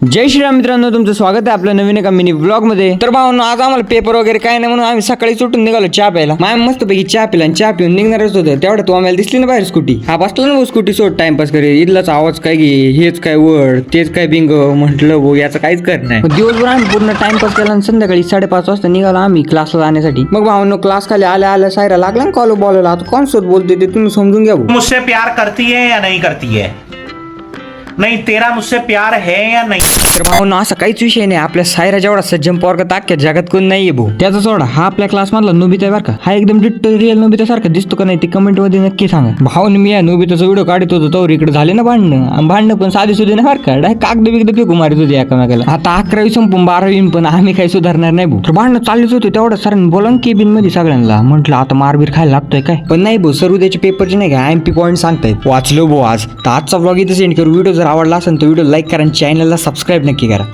जय श्रीराम मित्रांनो, तुमचं स्वागत आहे आपल्या नवीन एका मिनी ब्लॉग मध्ये. तर भावांनो, आज आम्हाला पेपर वगैरे काय नाही म्हणून आम्ही सकाळी सुटून निघालो चहा प्यायला. माय मस्तपैकी चहा पिला आणि चहा पिऊन निघणारच होतं तेवढं तू आम्हाला दिसली ना बाहेर स्कूटी. हा बसला ना स्कूटी सोड टाइमपास करे. इथलाच आवाज काय घे, हेच काय वड, तेच काय बिंग. म्हटलं भाऊ याचं काहीच करत नाही. दिवसभर आम्ही पूर्ण टाइमपास केला आणि संध्याकाळी 5:30 वाजता निघालो आम्ही क्लासला जाण्यासाठी. मग भावांनो, क्लास खाली आल्या आल्या सायरा लागला ना कॉल बोलायला. आता कोण सोबत बोलते ते तुम्ही समजून घ्या भाऊ. मुझसे प्यार करती है या नहीं करती है? नहीं, तेरा मुझसे प्यार है या नहीं? तर भावांनो, असा काहीच विषय नाही. आपल्या सायरा जेवढा सज्जन पोरगा ताक्या जगात कोण नाहीये भाऊ. त्याचा सोडा हा आपल्या क्लास मधला नोबिता आहे बरं का. हा एकदम डिट्टो रिअल नोबिता सारखा दिसतो का नाही ते कमेंट मध्ये नक्की सांगा. भावांनो, मी या नोबिताचा व्हिडिओ काढत होतो तर इकडे झाले ना भांडणं पण साधी सुधी नाही बरं का. डायरेक्ट कागद बिगद फेकू मारित होते एकामेकाला. आता 11वी संपून 12वी पण आम्ही काही सुधारणार नाही भाऊ. तर भांडणं चाललीच होते तेवढं सरांनी बोला केबिन मध्ये सगळ्यांना. म्हटलं आता मारबीर खायला लागतोय काय, पण नाही भाऊ. सर उद्याचे पेपरचे नाही का MP पॉईंट सांगतायत. वाचलो भाऊ आज. तर आजचा ब्लॉग इथे सेंड करू. व्हिडिओ जर आवडला असेल तर व्हिडिओ लाईक करा आणि चॅनलला सबस्क्राईब नक्की करा.